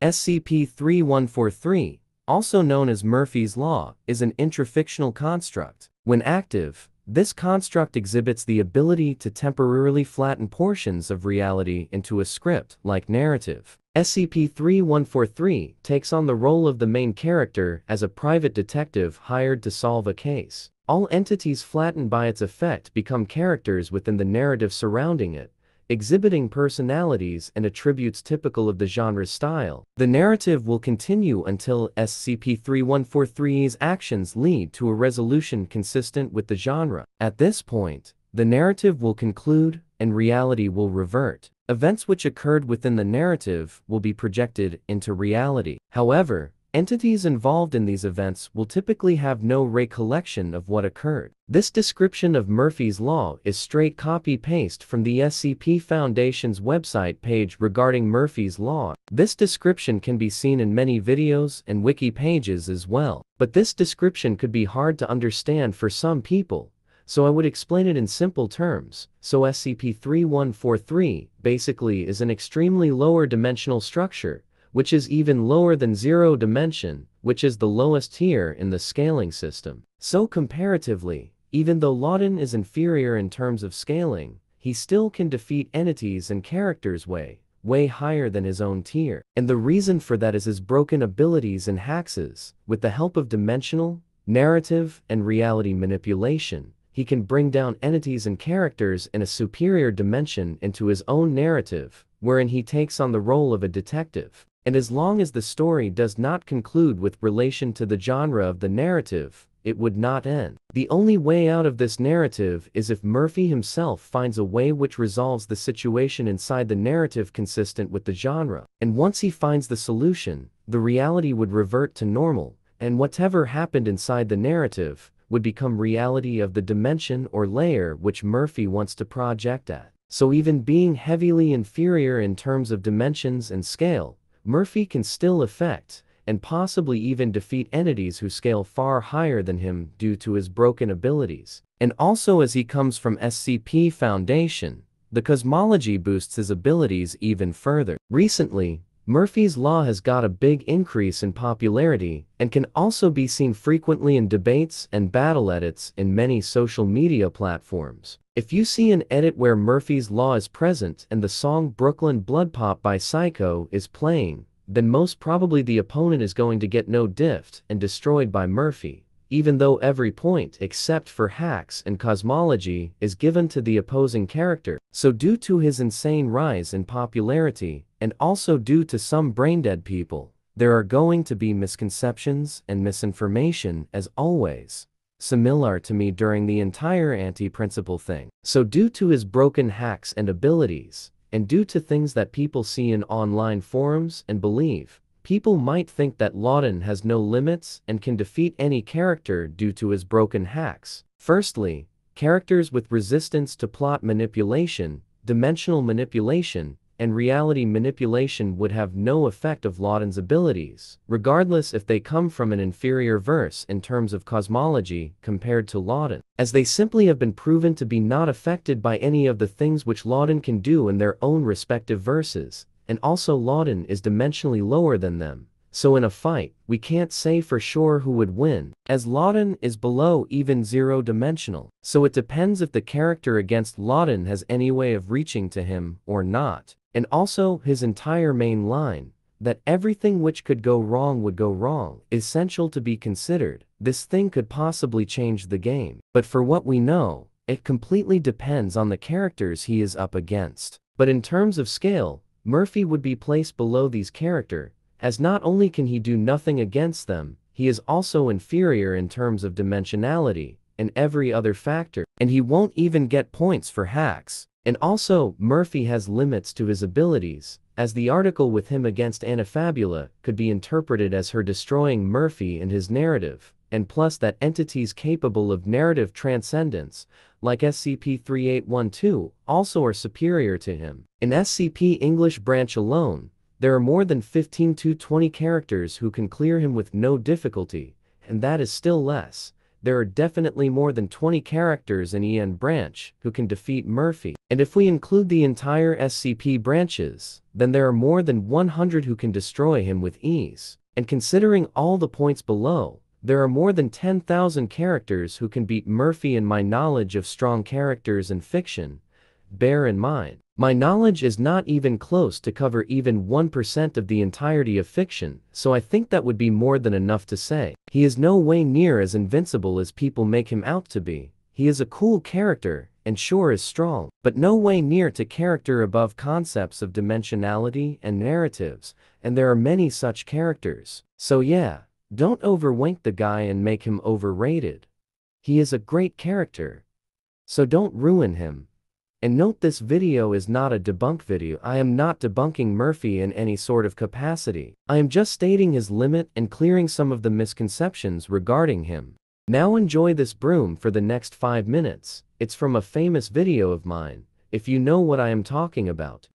SCP-3143, also known as Murphy's Law, is an intrafictional construct. When active, this construct exhibits the ability to temporarily flatten portions of reality into a script-like narrative. SCP-3143 takes on the role of the main character as a private detective hired to solve a case. All entities flattened by its effect become characters within the narrative surrounding it, exhibiting personalities and attributes typical of the genre's style. The narrative will continue until SCP-3143's actions lead to a resolution consistent with the genre. At this point, the narrative will conclude, and reality will revert. Events which occurred within the narrative will be projected into reality. However, entities involved in these events will typically have no recollection of what occurred. This description of Murphy's Law is straight copy-paste from the Scp Foundation's website page regarding Murphy's Law. This description can be seen in many videos and wiki pages as well. But this description could be hard to understand for some people, so I would explain it in simple terms. So SCP-3143 basically is an extremely lower dimensional structure, which is even lower than 0 dimension, which is the lowest tier in the scaling system. So comparatively, even though Lawton is inferior in terms of scaling, he still can defeat entities and characters way higher than his own tier. And the reason for that is his broken abilities and hacks. With the help of dimensional, narrative, and reality manipulation, he can bring down entities and characters in a superior dimension into his own narrative, wherein he takes on the role of a detective. And as long as the story does not conclude with relation to the genre of the narrative, it would not end. The only way out of this narrative is if Murphy himself finds a way which resolves the situation inside the narrative consistent with the genre. And once he finds the solution, the reality would revert to normal, and whatever happened inside the narrative would become reality of the dimension or layer which Murphy wants to project at. So even being heavily inferior in terms of dimensions and scale, Murphy can still affect, and possibly even defeat entities who scale far higher than him due to his broken abilities. And also, as he comes from SCP Foundation, the cosmology boosts his abilities even further. Recently, Murphy's Law has got a big increase in popularity and can also be seen frequently in debates and battle edits in many social media platforms. If you see an edit where Murphy's Law is present and the song Brooklyn Blood Pop by Psycho is playing, then most probably the opponent is going to get no diffed and destroyed by Murphy, even though every point except for hacks and cosmology is given to the opposing character. So due to his insane rise in popularity, and also due to some braindead people, there are going to be misconceptions and misinformation as always. Similar to me during the entire anti-principle thing. So due to his broken hacks and abilities, and due to things that people see in online forums and believe, people might think that Lawton has no limits and can defeat any character due to his broken hacks. Firstly, characters with resistance to plot manipulation, dimensional manipulation, and reality manipulation would have no effect of Lawton's abilities, regardless if they come from an inferior verse in terms of cosmology compared to Lawton, as they simply have been proven to be not affected by any of the things which Lawton can do in their own respective verses, and also Lawton is dimensionally lower than them. So in a fight, we can't say for sure who would win, as Lawton is below even 0 dimensional. So it depends if the character against Lawton has any way of reaching to him or not. And also his entire main line, that everything which could go wrong would go wrong, is essential to be considered. This thing could possibly change the game. But for what we know, it completely depends on the characters he is up against. But in terms of scale, Murphy would be placed below these characters, as not only can he do nothing against them, he is also inferior in terms of dimensionality and every other factor, and he won't even get points for hacks. And also, Murphy has limits to his abilities, as the article with him against Anafabula could be interpreted as her destroying Murphy and his narrative, and plus that entities capable of narrative transcendence, like SCP-3812, also are superior to him. In SCP English branch alone, there are more than 15 to 20 characters who can clear him with no difficulty, and that is still less there are definitely more than 20 characters in EN branch who can defeat Murphy. And if we include the entire SCP branches, then there are more than 100 who can destroy him with ease. And considering all the points below, there are more than 10,000 characters who can beat Murphy in my knowledge of strong characters in fiction. Bear in mind, my knowledge is not even close to cover even 1% of the entirety of fiction, so I think that would be more than enough to say. He is no way near as invincible as people make him out to be. He is a cool character, and sure is strong, but no way near to character above concepts of dimensionality and narratives, and there are many such characters. So yeah, don't overrank the guy and make him overrated. He is a great character. So don't ruin him. And note, this video is not a debunk video. I am not debunking Murphy in any sort of capacity. I am just stating his limit and clearing some of the misconceptions regarding him. Now enjoy this broom for the next 5 minutes. It's from a famous video of mine, if you know what I am talking about.